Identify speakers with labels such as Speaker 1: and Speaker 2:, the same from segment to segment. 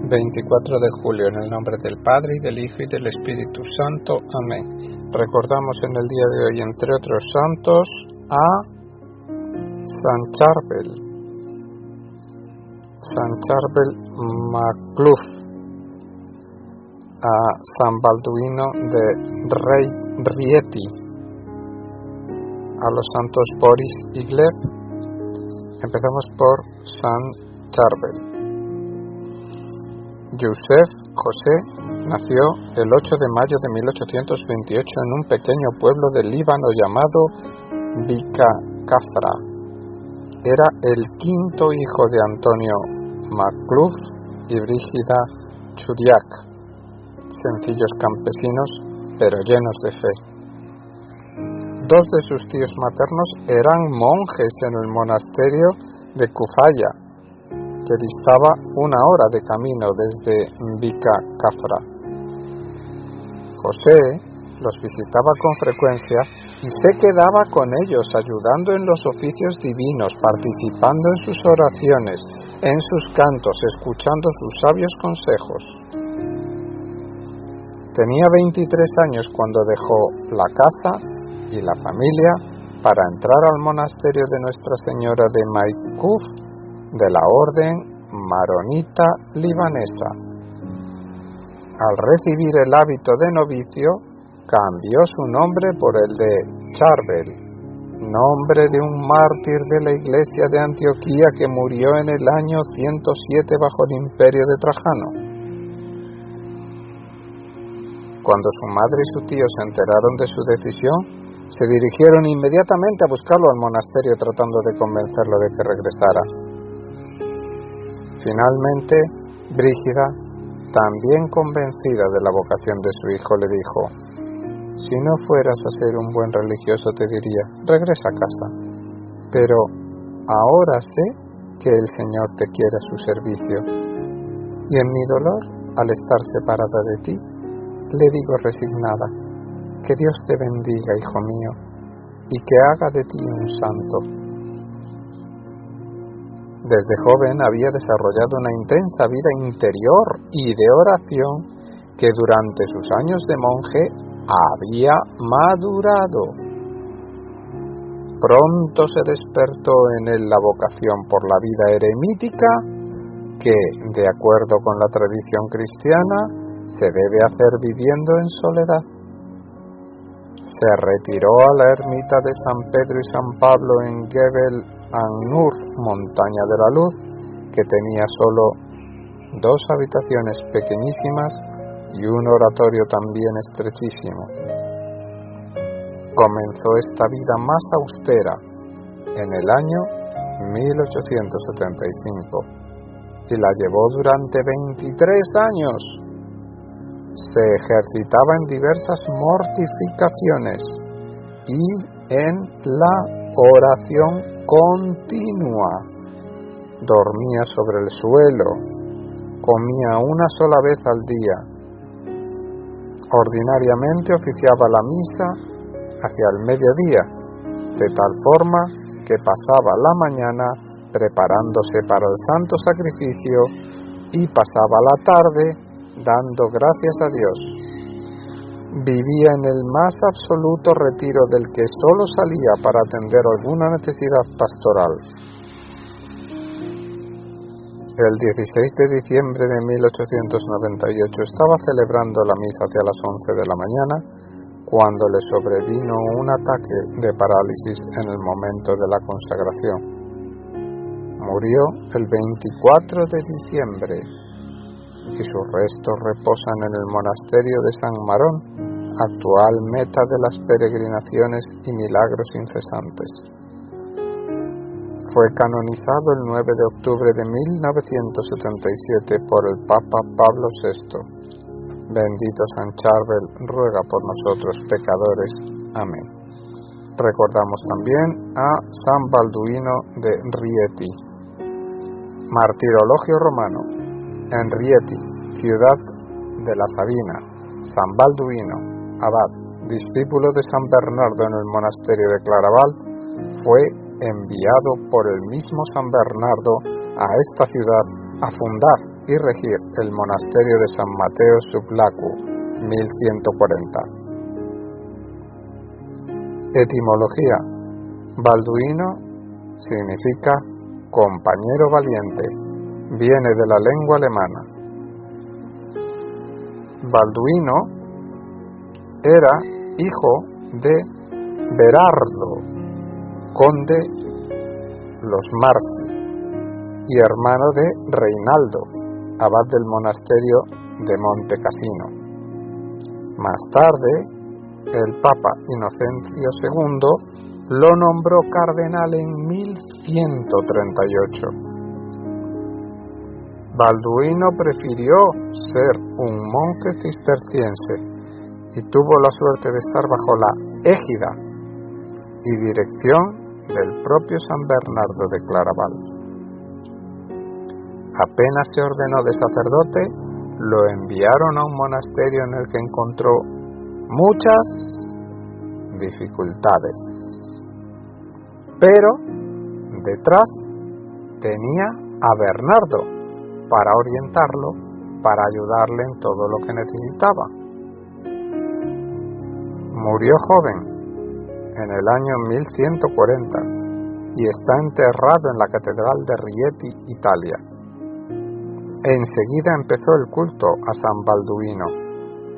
Speaker 1: 24 de julio, en el nombre del Padre, y del Hijo, y del Espíritu Santo. Amén. Recordamos en el día de hoy, entre otros santos, a San Charbel Mac Lwyd, a San Balduino de Rieti, a los santos Boris y Gleb. Empezamos por San Charbel. José nació el 8 de mayo de 1828 en un pequeño pueblo del Líbano llamado Bika Kafra. Era el quinto hijo de Antonio Mac Lwyd y Brígida Churiac, sencillos campesinos pero llenos de fe. Dos de sus tíos maternos eran monjes en el monasterio de Cufaya, que distaba 1 hora de camino desde Bika Kafra. José los visitaba con frecuencia y se quedaba con ellos, ayudando en los oficios divinos, participando en sus oraciones, en sus cantos, escuchando sus sabios consejos. Tenía 23 años cuando dejó la casa y la familia para entrar al monasterio de Nuestra Señora de Maikuf, de la orden maronita libanesa. Al recibir el hábito de novicio, cambió su nombre por el de Charbel, nombre de un mártir de la iglesia de Antioquía que murió en el año 107 bajo el imperio de Trajano. Cuando su madre y su tío se enteraron de su decisión, se dirigieron inmediatamente a buscarlo al monasterio tratando de convencerlo de que regresara. Finalmente, Brígida, también convencida de la vocación de su hijo, le dijo: «Si no fueras a ser un buen religioso, te diría, regresa a casa. Pero ahora sé que el Señor te quiere a su servicio. Y en mi dolor, al estar separada de ti, le digo resignada, que Dios te bendiga, hijo mío, y que haga de ti un santo». Desde joven había desarrollado una intensa vida interior y de oración que durante sus años de monje había madurado. Pronto se despertó en él la vocación por la vida eremítica que, de acuerdo con la tradición cristiana, se debe hacer viviendo en soledad. Se retiró a la ermita de San Pedro y San Pablo en Gebel An-Nur, montaña de la luz, que tenía solo 2 habitaciones pequeñísimas y un oratorio también estrechísimo. Comenzó esta vida más austera en el año 1875 y la llevó durante 23 años. Se ejercitaba en diversas mortificaciones y en la oración continua. Dormía sobre el suelo, comía una sola vez al día. Ordinariamente oficiaba la misa hacia el mediodía, de tal forma que pasaba la mañana preparándose para el santo sacrificio y pasaba la tarde dando gracias a Dios. Vivía en el más absoluto retiro del que solo salía para atender alguna necesidad pastoral. El 16 de diciembre de 1898 estaba celebrando la misa hacia las 11 de la mañana cuando le sobrevino un ataque de parálisis en el momento de la consagración. Murió el 24 de diciembre y sus restos reposan en el monasterio de San Marón, actual meta de las peregrinaciones y milagros incesantes. Fue canonizado el 9 de octubre de 1977 por el Papa Pablo VI. Bendito San Charbel, ruega por nosotros pecadores. Amén. Recordamos también a San Balduino de Rieti. Martirologio romano. En Rieti, ciudad de la Sabina, San Balduino, abad, discípulo de San Bernardo en el monasterio de Claraval, fue enviado por el mismo San Bernardo a esta ciudad a fundar y regir el monasterio de San Mateo Sublacu, 1140. Etimología: Balduino significa compañero valiente, viene de la lengua alemana. Balduino era hijo de Berardo, conde los Marsi, y hermano de Reinaldo, abad del monasterio de Monte Cassino. Más tarde, el Papa Inocencio II lo nombró cardenal en 1138. Balduino prefirió ser un monje cisterciense y tuvo la suerte de estar bajo la égida y dirección del propio San Bernardo de Claraval. Apenas se ordenó de sacerdote, lo enviaron a un monasterio en el que encontró muchas dificultades, pero detrás tenía a Bernardo para orientarlo, para ayudarle en todo lo que necesitaba. Murió joven en el año 1140 y está enterrado en la Catedral de Rieti, Italia. Enseguida empezó el culto a San Balduino.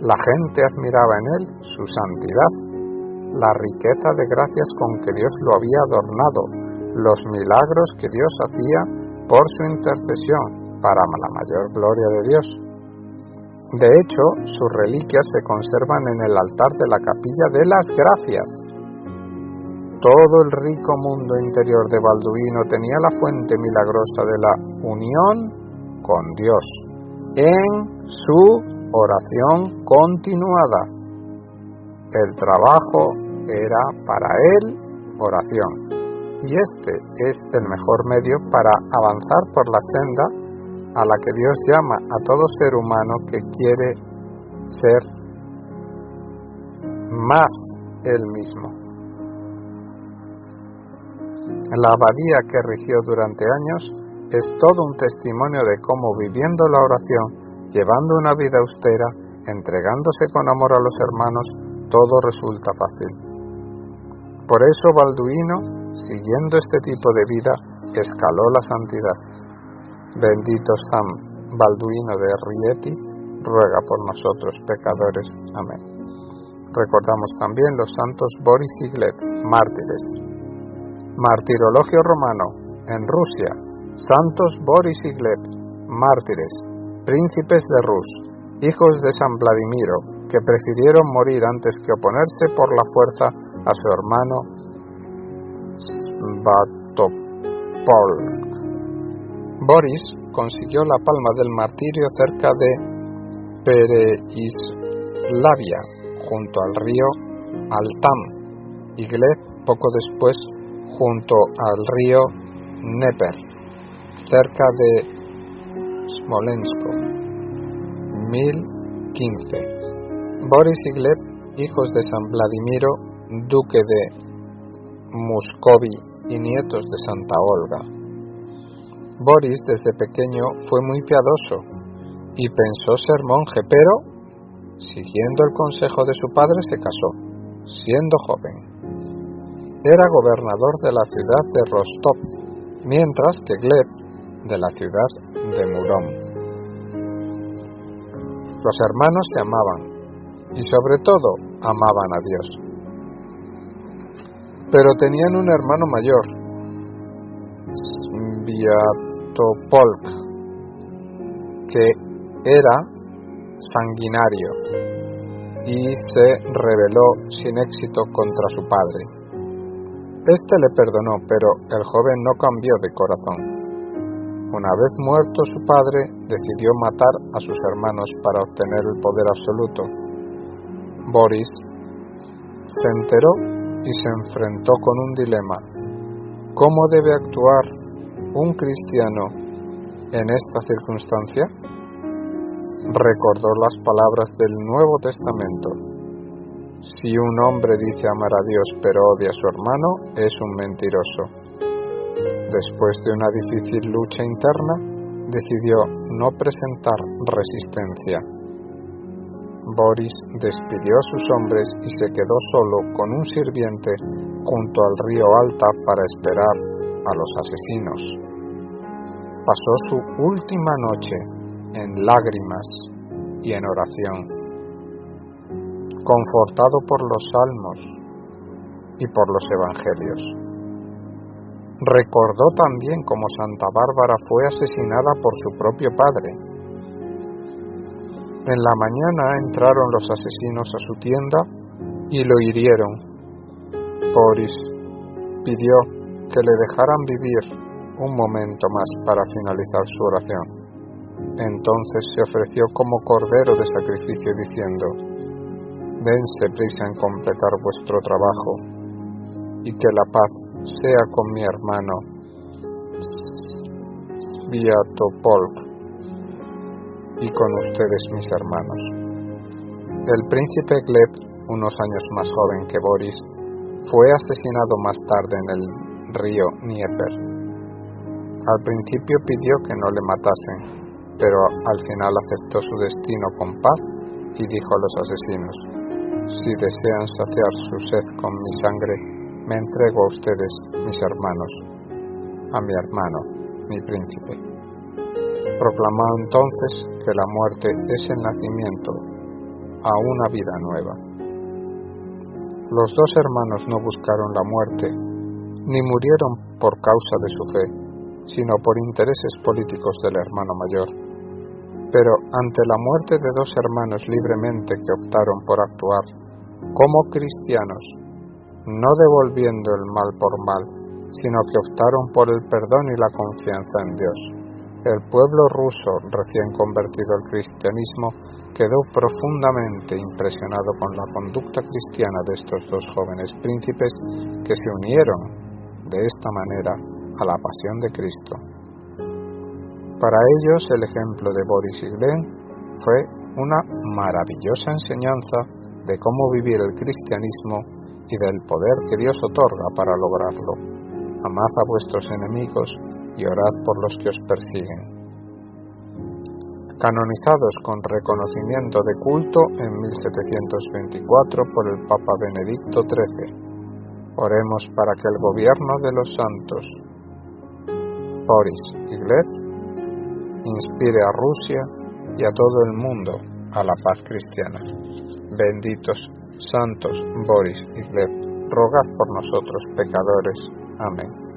Speaker 1: La gente admiraba en él su santidad, la riqueza de gracias con que Dios lo había adornado, los milagros que Dios hacía por su intercesión para la mayor gloria de Dios. De hecho, sus reliquias se conservan en el altar de la Capilla de las Gracias. Todo el rico mundo interior de Balduino tenía la fuente milagrosa de la unión con Dios en su oración continuada. El trabajo era para él oración, y este es el mejor medio para avanzar por la senda a la que Dios llama a todo ser humano que quiere ser más él mismo. La abadía que rigió durante años es todo un testimonio de cómo, viviendo la oración, llevando una vida austera, entregándose con amor a los hermanos, todo resulta fácil. Por eso Balduino, siguiendo este tipo de vida, escaló la santidad. Bendito San Balduino de Rieti, ruega por nosotros pecadores. Amén. Recordamos también los santos Boris y Gleb, mártires. Martirologio romano, en Rusia, santos Boris y Gleb, mártires, príncipes de Rus, hijos de San Vladimiro, que prefirieron morir antes que oponerse por la fuerza a su hermano Svatopolk. Boris consiguió la palma del martirio cerca de Pereislavia, junto al río Altam, y Gleb poco después junto al río Dnieper, cerca de Smolensk, 1015. Boris y Gleb, hijos de San Vladimiro, duque de Muscovy y nietos de Santa Olga. Boris desde pequeño fue muy piadoso y pensó ser monje, pero, siguiendo el consejo de su padre, se casó, siendo joven. Era gobernador de la ciudad de Rostov, mientras que Gleb de la ciudad de Murom. Los hermanos se amaban y sobre todo amaban a Dios. Pero tenían un hermano mayor, Sviatopolk, que era sanguinario y se rebeló sin éxito contra su padre. Este le perdonó, pero el joven no cambió de corazón. Una vez muerto su padre, decidió matar a sus hermanos para obtener el poder absoluto. Boris se enteró y se enfrentó con un dilema. ¿Cómo debe actuar un cristiano en esta circunstancia? Recordó las palabras del Nuevo Testamento. Si un hombre dice amar a Dios pero odia a su hermano, es un mentiroso. Después de una difícil lucha interna, decidió no presentar resistencia. Boris despidió a sus hombres y se quedó solo con un sirviente junto al río Alta para esperar a los asesinos. Pasó su última noche en lágrimas y en oración, confortado por los salmos y por los evangelios. Recordó también cómo Santa Bárbara fue asesinada por su propio padre. En la mañana entraron los asesinos a su tienda y lo hirieron. Boris pidió que le dejaran vivir un momento más para finalizar su oración. Entonces se ofreció como cordero de sacrificio diciendo: «Dense prisa en completar vuestro trabajo y que la paz sea con mi hermano Sviatopolk y con ustedes mis hermanos». El príncipe Gleb, unos años más joven que Boris, fue asesinado más tarde en el río Dnieper. Al principio pidió que no le matasen, pero al final aceptó su destino con paz y dijo a los asesinos: «Si desean saciar su sed con mi sangre, me entrego a ustedes, mis hermanos, a mi hermano, mi príncipe». Proclamó entonces que la muerte es el nacimiento a una vida nueva. Los dos hermanos no buscaron la muerte, ni murieron por causa de su fe, sino por intereses políticos del hermano mayor. Pero ante la muerte de dos hermanos libremente que optaron por actuar como cristianos, no devolviendo el mal por mal, sino que optaron por el perdón y la confianza en Dios, el pueblo ruso recién convertido al cristianismo quedó profundamente impresionado con la conducta cristiana de estos dos jóvenes príncipes que se unieron de esta manera a la pasión de Cristo. Para ellos el ejemplo de Boris y Glenn fue una maravillosa enseñanza de cómo vivir el cristianismo y del poder que Dios otorga para lograrlo. Amad a vuestros enemigos y orad por los que os persiguen. Canonizados con reconocimiento de culto en 1724 por el Papa Benedicto XIII. Oremos para que el gobierno de los santos Boris y Gleb inspire a Rusia y a todo el mundo a la paz cristiana. Benditos santos Boris y Gleb, rogad por nosotros pecadores. Amén.